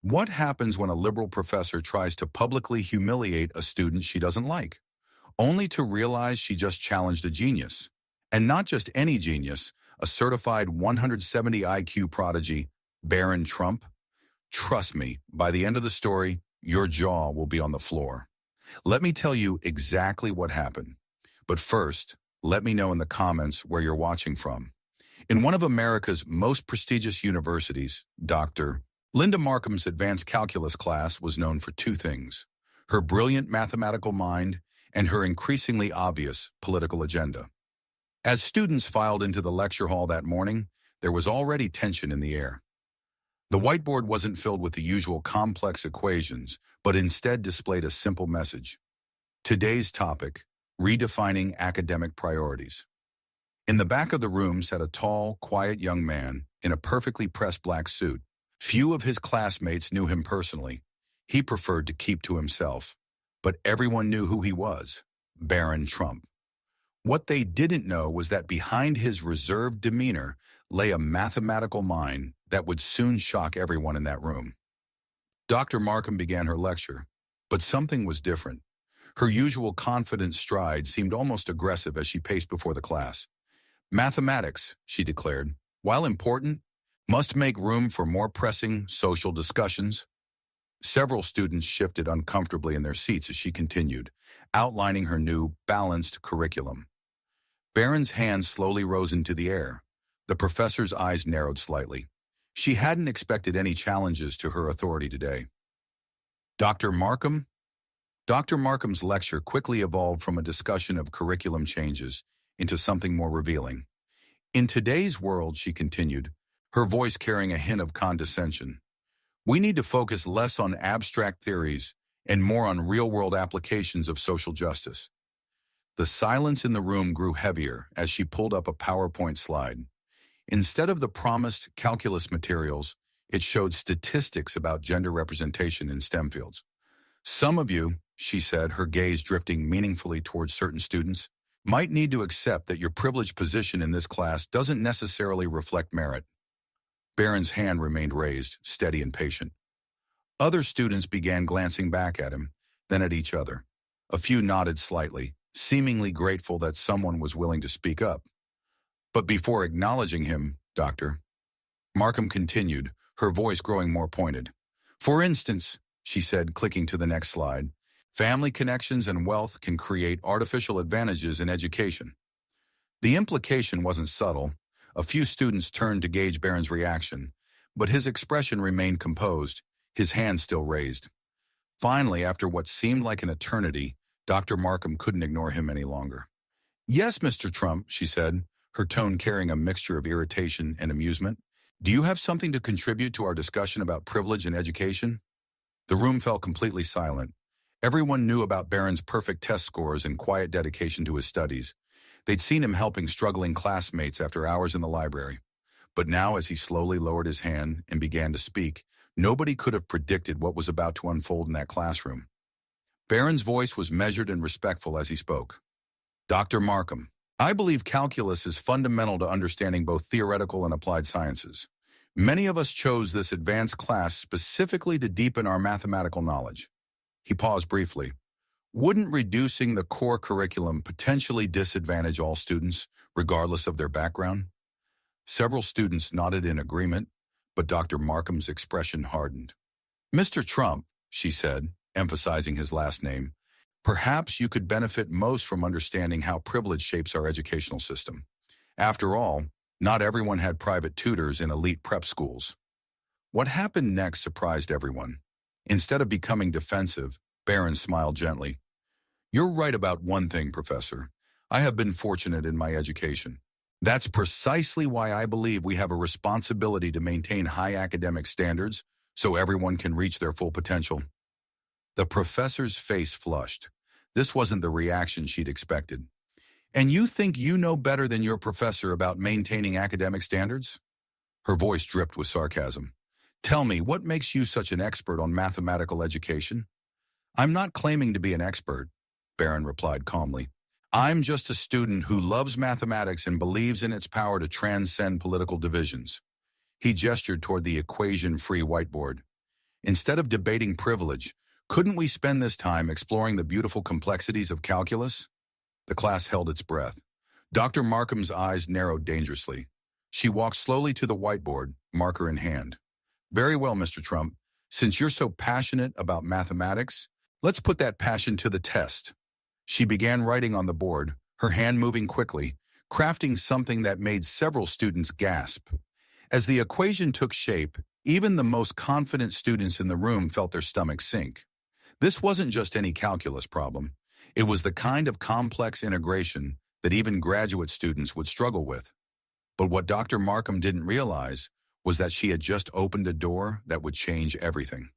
What happens when a liberal professor tries to publicly humiliate a student she doesn't like, only to realize she just challenged a genius? And not just any genius, a certified 170 IQ prodigy, Barron Trump? Trust me, by the end of the story, your jaw will be on the floor. Let me tell you exactly what happened. But first, let me know in the comments where you're watching from. In one of America's most prestigious universities, Dr. Linda Markham's advanced calculus class was known for two things: her brilliant mathematical mind and her increasingly obvious political agenda. As students filed into the lecture hall that morning, there was already tension in the air. The whiteboard wasn't filled with the usual complex equations, but instead displayed a simple message. Today's topic: redefining academic priorities. In the back of the room sat a tall, quiet young man in a perfectly pressed black suit. Few of his classmates knew him personally. He preferred to keep to himself. But everyone knew who he was: Barron Trump. What they didn't know was that behind his reserved demeanor lay a mathematical mind that would soon shock everyone in that room. Dr. Markham began her lecture, but something was different. Her usual confident stride seemed almost aggressive as she paced before the class. "Mathematics," she declared, "while important, must make room for more pressing social discussions." Several students shifted uncomfortably in their seats as she continued, outlining her new, balanced curriculum. Barron's hand slowly rose into the air. The professor's eyes narrowed slightly. She hadn't expected any challenges to her authority today. Dr. Markham? Dr. Markham's lecture quickly evolved from a discussion of curriculum changes into something more revealing. "In today's world," she continued, her voice carrying a hint of condescension, "we need to focus less on abstract theories and more on real-world applications of social justice." The silence in the room grew heavier as she pulled up a PowerPoint slide. Instead of the promised calculus materials, it showed statistics about gender representation in STEM fields. "Some of you," she said, her gaze drifting meaningfully towards certain students, "might need to accept that your privileged position in this class doesn't necessarily reflect merit." Barron's hand remained raised, steady and patient. Other students began glancing back at him, then at each other. A few nodded slightly, seemingly grateful that someone was willing to speak up. "But before acknowledging him, Dr. Markham continued, her voice growing more pointed. "For instance," she said, clicking to the next slide, "family connections and wealth can create artificial advantages in education." The implication wasn't subtle. A few students turned to gauge Barron's reaction, but his expression remained composed, his hand still raised. Finally, after what seemed like an eternity, Dr. Markham couldn't ignore him any longer. "Yes, Mr. Trump," she said, her tone carrying a mixture of irritation and amusement. "Do you have something to contribute to our discussion about privilege in education?" The room fell completely silent. Everyone knew about Barron's perfect test scores and quiet dedication to his studies. They'd seen him helping struggling classmates after hours in the library. But now, as he slowly lowered his hand and began to speak, nobody could have predicted what was about to unfold in that classroom. Barron's voice was measured and respectful as he spoke. "Dr. Markham, I believe calculus is fundamental to understanding both theoretical and applied sciences. Many of us chose this advanced class specifically to deepen our mathematical knowledge." He paused briefly. "Wouldn't reducing the core curriculum potentially disadvantage all students, regardless of their background?" Several students nodded in agreement, but Dr. Markham's expression hardened. "Mr. Trump," she said, emphasizing his last name, "perhaps you could benefit most from understanding how privilege shapes our educational system. After all, not everyone had private tutors in elite prep schools." What happened next surprised everyone. Instead of becoming defensive, Barron smiled gently. "You're right about one thing, Professor. I have been fortunate in my education. That's precisely why I believe we have a responsibility to maintain high academic standards so everyone can reach their full potential." The professor's face flushed. This wasn't the reaction she'd expected. "And you think you know better than your professor about maintaining academic standards?" Her voice dripped with sarcasm. "Tell me, what makes you such an expert on mathematical education?" "I'm not claiming to be an expert," Barron replied calmly. "I'm just a student who loves mathematics and believes in its power to transcend political divisions." He gestured toward the equation-free whiteboard. Instead of debating privilege, couldn't we spend this time exploring the beautiful complexities of calculus? The class held its breath. Dr. Markham's eyes narrowed dangerously. She walked slowly to the whiteboard, marker in hand. Very well, Mr. Trump. Since you're so passionate about mathematics, let's put that passion to the test. She began writing on the board, her hand moving quickly, crafting something that made several students gasp. As the equation took shape, even the most confident students in the room felt their stomachs sink. This wasn't just any calculus problem. It was the kind of complex integration that even graduate students would struggle with. But what Dr. Markham didn't realize was that she had just opened a door that would change everything.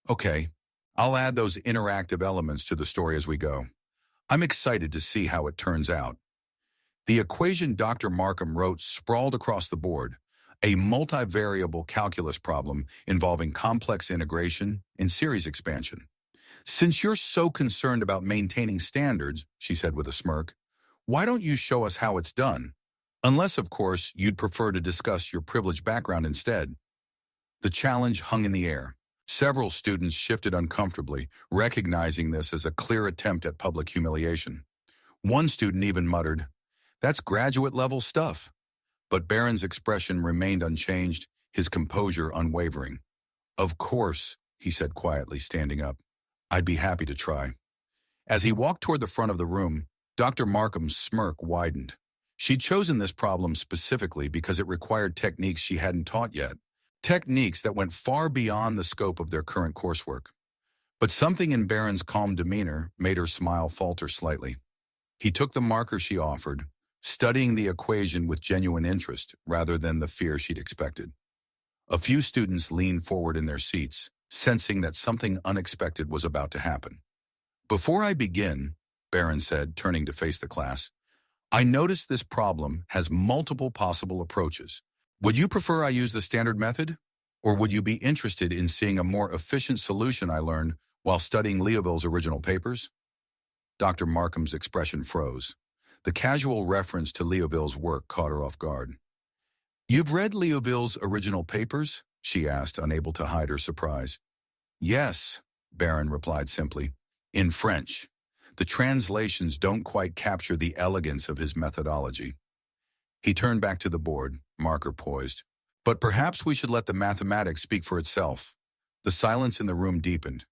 Okay, I'll add those interactive elements to the story as we go. I'm excited to see how it turns out. The equation Dr. Markham wrote sprawled across the board, a multivariable calculus problem involving complex integration and series expansion. Since you're so concerned about maintaining standards, she said with a smirk, why don't you show us how it's done? Unless, of course, you'd prefer to discuss your privileged background instead. The challenge hung in the air. Several students shifted uncomfortably, recognizing this as a clear attempt at public humiliation. One student even muttered, "That's graduate-level stuff." But Barron's expression remained unchanged, his composure unwavering. "Of course," he said quietly, standing up. "I'd be happy to try." As he walked toward the front of the room, Dr. Markham's smirk widened. She'd chosen this problem specifically because it required techniques she hadn't taught yet, techniques that went far beyond the scope of their current coursework. But something in Barron's calm demeanor made her smile falter slightly. He took the marker she offered, studying the equation with genuine interest rather than the fear she'd expected. A few students leaned forward in their seats, sensing that something unexpected was about to happen. "Before I begin," Barron said, turning to face the class, "I noticed this problem has multiple possible approaches. Would you prefer I use the standard method? Or would you be interested in seeing a more efficient solution I learned while studying Leoville's original papers?" Dr. Markham's expression froze. The casual reference to Leoville's work caught her off guard. "You've read Leoville's original papers?" she asked, unable to hide her surprise. "Yes," Barron replied simply, "in French. The translations don't quite capture the elegance of his methodology." He turned back to the board, marker poised. "But perhaps we should let the mathematics speak for itself." The silence in the room deepened.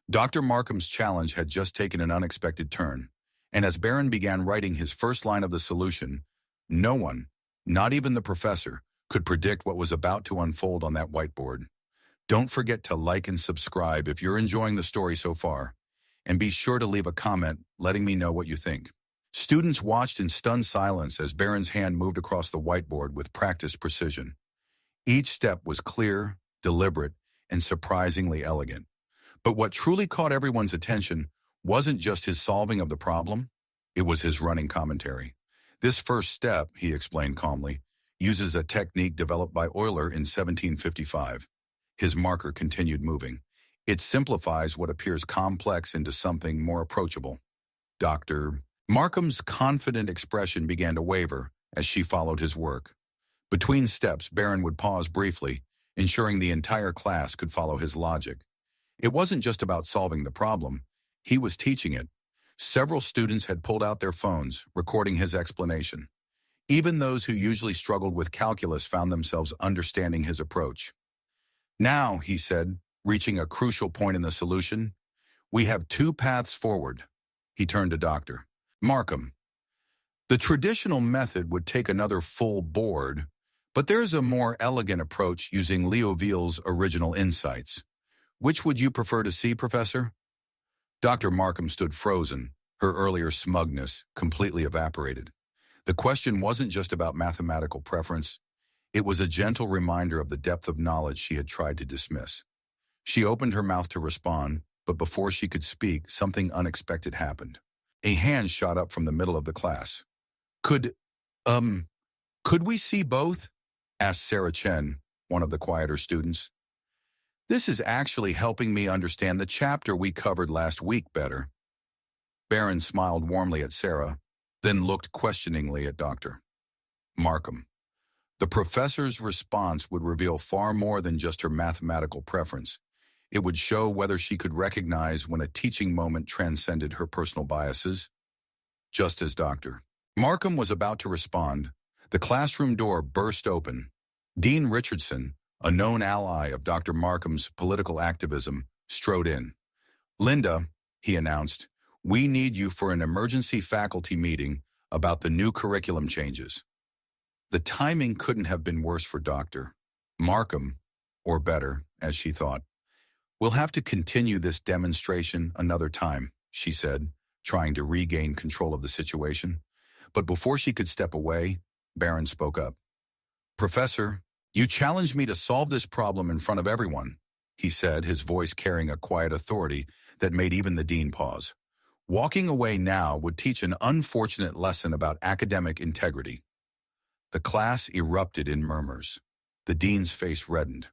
Dr. Markham's challenge had just taken an unexpected turn, and as Barron began writing his first line of the solution, no one, not even the professor, could predict what was about to unfold on that whiteboard. Don't forget to like and subscribe if you're enjoying the story so far, and be sure to leave a comment letting me know what you think. Students watched in stunned silence as Barron's hand moved across the whiteboard with practiced precision. Each step was clear, deliberate, and surprisingly elegant. But what truly caught everyone's attention wasn't just his solving of the problem, it was his running commentary. "This first step," he explained calmly, "uses a technique developed by Euler in 1755. His marker continued moving. "It simplifies what appears complex into something more approachable." Dr. Markham's confident expression began to waver as she followed his work. Between steps, Barron would pause briefly, ensuring the entire class could follow his logic. It wasn't just about solving the problem, he was teaching it. Several students had pulled out their phones, recording his explanation. Even those who usually struggled with calculus found themselves understanding his approach. "Now," he said, reaching a crucial point in the solution, "we have two paths forward." He turned to Dr. Markham. "The traditional method would take another full board, but there's a more elegant approach using Leoville's original insights. Which would you prefer to see, Professor?" Dr. Markham stood frozen, her earlier smugness completely evaporated. The question wasn't just about mathematical preference. It was a gentle reminder of the depth of knowledge she had tried to dismiss. She opened her mouth to respond, but before she could speak, something unexpected happened. A hand shot up from the middle of the class. Could we see both?" asked Sarah Chen, one of the quieter students. "This is actually helping me understand the chapter we covered last week better." Barron smiled warmly at Sarah, then looked questioningly at Dr. Markham. The professor's response would reveal far more than just her mathematical preference. It would show whether she could recognize when a teaching moment transcended her personal biases. Just as Dr. Markham was about to respond, the classroom door burst open. Dean Richardson, a known ally of Dr. Markham's political activism, strode in. "Linda," he announced, "we need you for an emergency faculty meeting about the new curriculum changes." The timing couldn't have been worse for Dr. Markham, or better, as she thought. "We'll have to continue this demonstration another time," she said, trying to regain control of the situation. But before she could step away, Barron spoke up. "Professor, you challenged me to solve this problem in front of everyone," he said, his voice carrying a quiet authority that made even the dean pause. "Walking away now would teach an unfortunate lesson about academic integrity." The class erupted in murmurs. The dean's face reddened.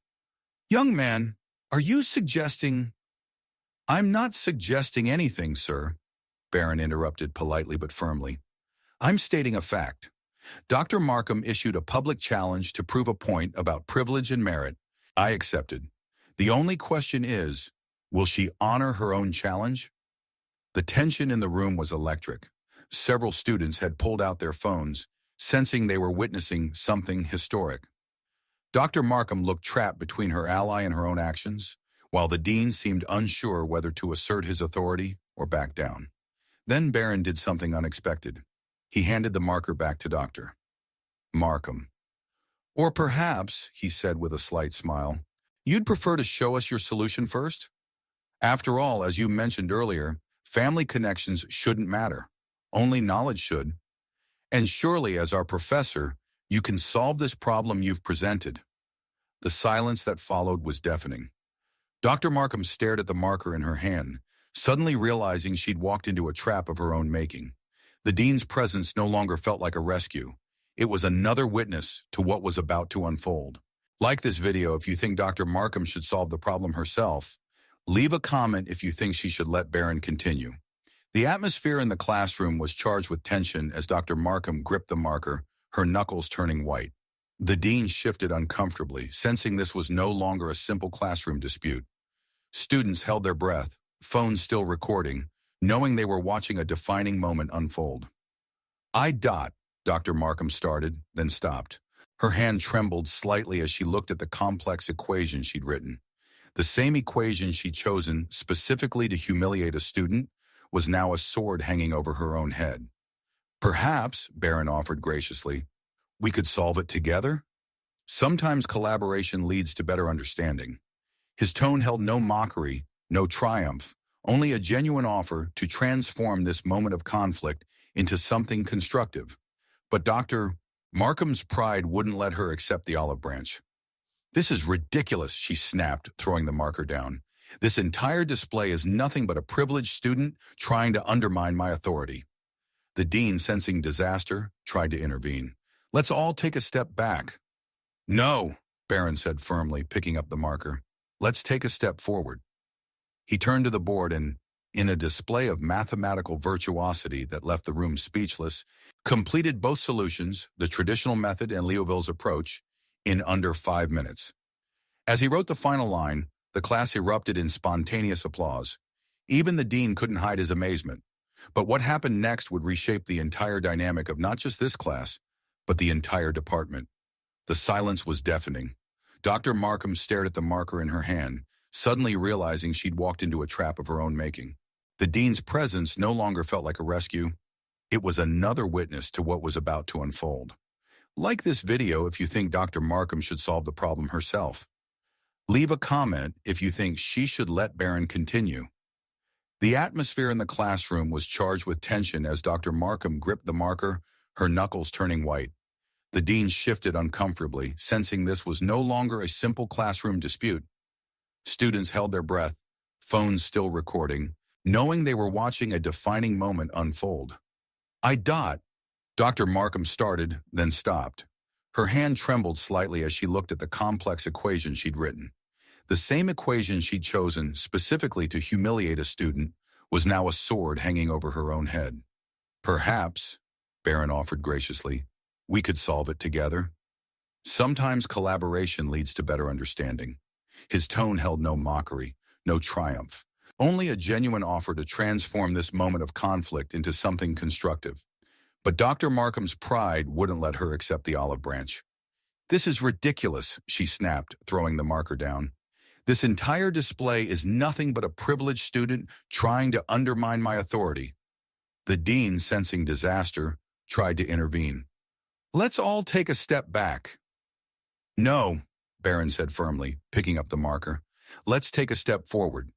"Young man, are you suggesting—" "I'm not suggesting anything, sir," Barron interrupted politely but firmly. "I'm stating a fact. Dr. Markham issued a public challenge to prove a point about privilege and merit. I accepted. The only question is, will she honor her own challenge?" The tension in the room was electric. Several students had pulled out their phones, sensing they were witnessing something historic. Dr. Markham looked trapped between her ally and her own actions, while the dean seemed unsure whether to assert his authority or back down. Then Barron did something unexpected. He handed the marker back to Dr. Markham. "Or perhaps," he said with a slight smile, "you'd prefer to show us your solution first? After all, as you mentioned earlier, family connections shouldn't matter. Only knowledge should. And surely, as our professor, you can solve this problem you've presented." The silence that followed was deafening. Dr. Markham stared at the marker in her hand, suddenly realizing she'd walked into a trap of her own making. The dean's presence no longer felt like a rescue. It was another witness to what was about to unfold. Like this video if you think Dr. Markham should solve the problem herself. Leave a comment if you think she should let Barron continue. The atmosphere in the classroom was charged with tension as Dr. Markham gripped the marker, her knuckles turning white. The dean shifted uncomfortably, sensing this was no longer a simple classroom dispute. Students held their breath, phones still recording, knowing they were watching a defining moment unfold. Dr. Markham started, then stopped. Her hand trembled slightly as she looked at the complex equation she'd written. The same equation she'd chosen specifically to humiliate a student was now a sword hanging over her own head. "Perhaps," Barron offered graciously, "we could solve it together? Sometimes collaboration leads to better understanding." His tone held no mockery, no triumph, only a genuine offer to transform this moment of conflict into something constructive. But Dr. Markham's pride wouldn't let her accept the olive branch. "This is ridiculous," she snapped, throwing the marker down. "This entire display is nothing but a privileged student trying to undermine my authority." The dean, sensing disaster, tried to intervene. "Let's all take a step back." "No," Barron said firmly, picking up the marker. "Let's take a step forward." He turned to the board and, in a display of mathematical virtuosity that left the room speechless, completed both solutions, the traditional method and Leoville's approach, in under 5 minutes. As he wrote the final line, the class erupted in spontaneous applause. Even the dean couldn't hide his amazement. But what happened next would reshape the entire dynamic of not just this class, but the entire department. The silence was deafening. Dr. Markham stared at the marker in her hand, suddenly realizing she'd walked into a trap of her own making. The dean's presence no longer felt like a rescue. It was another witness to what was about to unfold. Like this video if you think Dr. Markham should solve the problem herself. Leave a comment if you think she should let Barron continue. The atmosphere in the classroom was charged with tension as Dr. Markham gripped the marker, her knuckles turning white. The dean shifted uncomfortably, sensing this was no longer a simple classroom dispute. Students held their breath, phones still recording, knowing they were watching a defining moment unfold. Dr. Markham started, then stopped. Her hand trembled slightly as she looked at the complex equation she'd written. The same equation she'd chosen specifically to humiliate a student was now a sword hanging over her own head. "Perhaps," Barron offered graciously, "we could solve it together." Sometimes collaboration leads to better understanding. His tone held no mockery, no triumph. Only a genuine offer to transform this moment of conflict into something constructive. But Dr. Markham's pride wouldn't let her accept the olive branch. "This is ridiculous," she snapped, throwing the marker down. "This entire display is nothing but a privileged student trying to undermine my authority." The dean, sensing disaster, tried to intervene. "Let's all take a step back." "No," Barron said firmly, picking up the marker. "Let's take a step forward."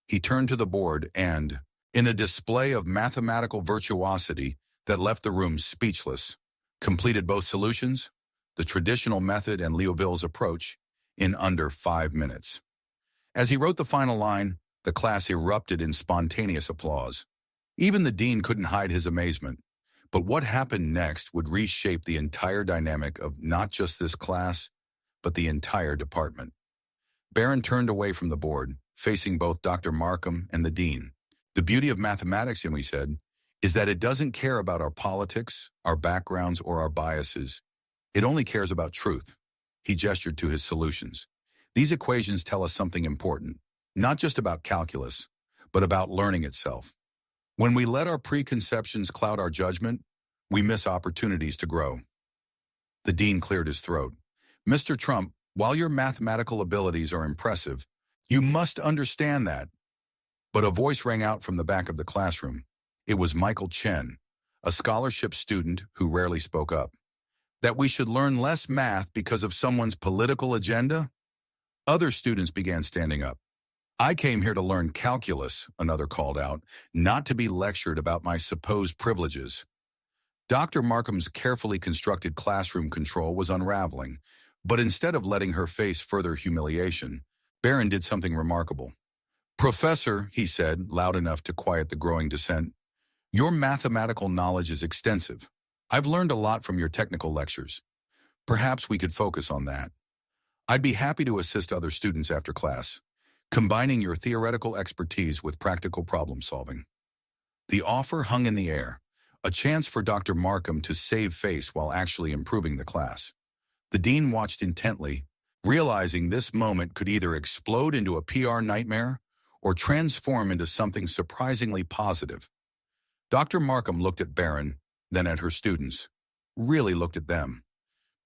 He turned to the board and, in a display of mathematical virtuosity that left the room speechless, completed both solutions, the traditional method and Liouville's approach, in under 5 minutes. As he wrote the final line, the class erupted in spontaneous applause. Even the dean couldn't hide his amazement. But what happened next would reshape the entire dynamic of not just this class, but the entire department. Barron turned away from the board, facing both Dr. Markham and the dean. "The beauty of mathematics," he said, "is that it doesn't care about our politics, our backgrounds, or our biases. It only cares about truth." He gestured to his solutions. "These equations tell us something important, not just about calculus, but about learning itself. When we let our preconceptions cloud our judgment, we miss opportunities to grow." The dean cleared his throat. "Mr. Trump, while your mathematical abilities are impressive, you must understand that." But a voice rang out from the back of the classroom. It was Michael Chen, a scholarship student who rarely spoke up. "That we should learn less math because of someone's political agenda?" Other students began standing up. "I came here to learn calculus," another called out, "not to be lectured about my supposed privileges." Dr. Markham's carefully constructed classroom control was unraveling, but instead of letting her face further humiliation, Barron did something remarkable. "Professor," he said, loud enough to quiet the growing dissent, "your mathematical knowledge is extensive. I've learned a lot from your technical lectures. Perhaps we could focus on that. I'd be happy to assist other students after class, combining your theoretical expertise with practical problem solving." The offer hung in the air, a chance for Dr. Markham to save face while actually improving the class. The dean watched intently, realizing this moment could either explode into a PR nightmare or transform into something surprisingly positive. Dr. Markham looked at Barron, then at her students, really looked at them.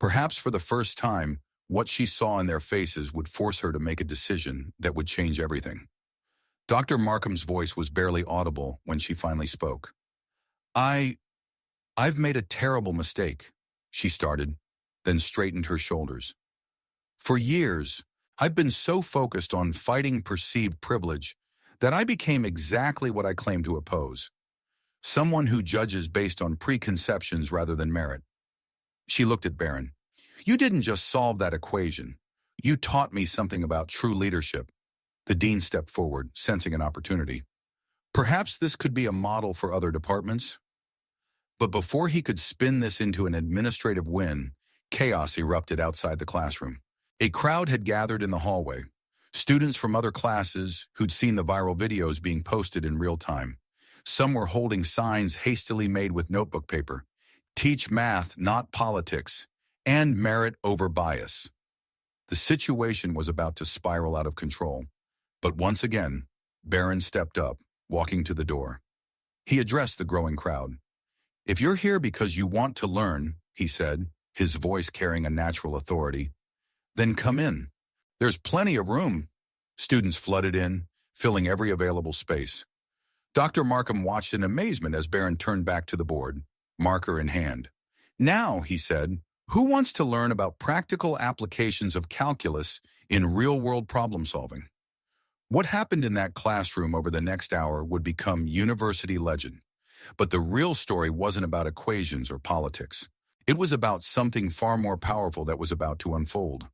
Perhaps for the first time, what she saw in their faces would force her to make a decision that would change everything. Dr. Markham's voice was barely audible when she finally spoke. I've made a terrible mistake," she started, then straightened her shoulders. "For years, I've been so focused on fighting perceived privilege that I became exactly what I claim to oppose. Someone who judges based on preconceptions rather than merit." She looked at Barron. "You didn't just solve that equation. You taught me something about true leadership." The dean stepped forward, sensing an opportunity. "Perhaps this could be a model for other departments?" But before he could spin this into an administrative win, chaos erupted outside the classroom. A crowd had gathered in the hallway. Students from other classes who'd seen the viral videos being posted in real time. Some were holding signs hastily made with notebook paper. "Teach math, not politics," and "merit over bias." The situation was about to spiral out of control. But once again, Barron stepped up, walking to the door. He addressed the growing crowd. "If you're here because you want to learn," he said, his voice carrying a natural authority, "then come in. There's plenty of room." Students flooded in, filling every available space. Dr. Markham watched in amazement as Barron turned back to the board, marker in hand. "Now," he said, "who wants to learn about practical applications of calculus in real-world problem solving?" What happened in that classroom over the next hour would become university legend. But the real story wasn't about equations or politics. It was about something far more powerful that was about to unfold.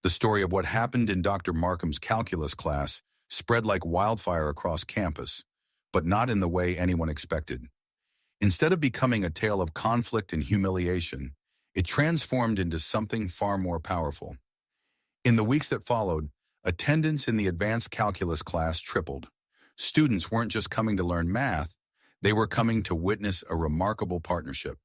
The story of what happened in Dr. Markham's calculus class spread like wildfire across campus, but not in the way anyone expected. Instead of becoming a tale of conflict and humiliation, it transformed into something far more powerful. In the weeks that followed, attendance in the advanced calculus class tripled. Students weren't just coming to learn math, they were coming to witness a remarkable partnership.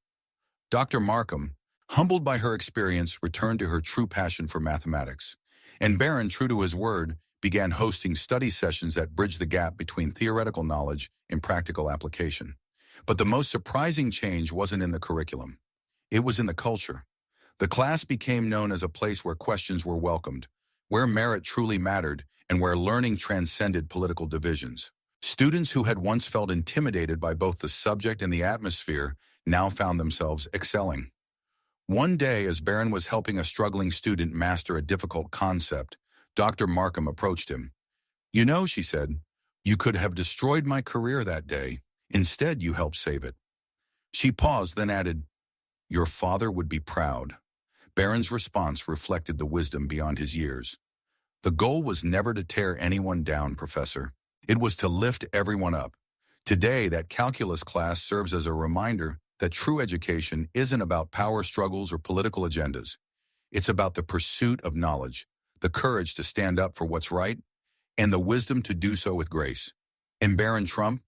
Dr. Markham, humbled by her experience, returned to her true passion for mathematics. And Barron, true to his word, began hosting study sessions that bridged the gap between theoretical knowledge and practical application. But the most surprising change wasn't in the curriculum. It was in the culture. The class became known as a place where questions were welcomed, where merit truly mattered, and where learning transcended political divisions. Students who had once felt intimidated by both the subject and the atmosphere now found themselves excelling. One day, as Barron was helping a struggling student master a difficult concept, Dr. Markham approached him. "You know," she said, "you could have destroyed my career that day. Instead, you helped save it." She paused, then added, "Your father would be proud." Barron's response reflected the wisdom beyond his years. "The goal was never to tear anyone down, Professor. It was to lift everyone up." Today, that calculus class serves as a reminder that true education isn't about power struggles or political agendas. It's about the pursuit of knowledge, the courage to stand up for what's right, and the wisdom to do so with grace. And Barron Trump,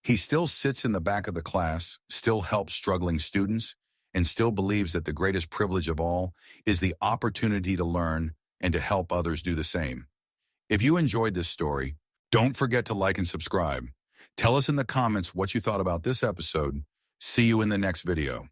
he still sits in the back of the class, still helps struggling students, and still believes that the greatest privilege of all is the opportunity to learn and to help others do the same. If you enjoyed this story, don't forget to like and subscribe. Tell us in the comments what you thought about this episode. See you in the next video.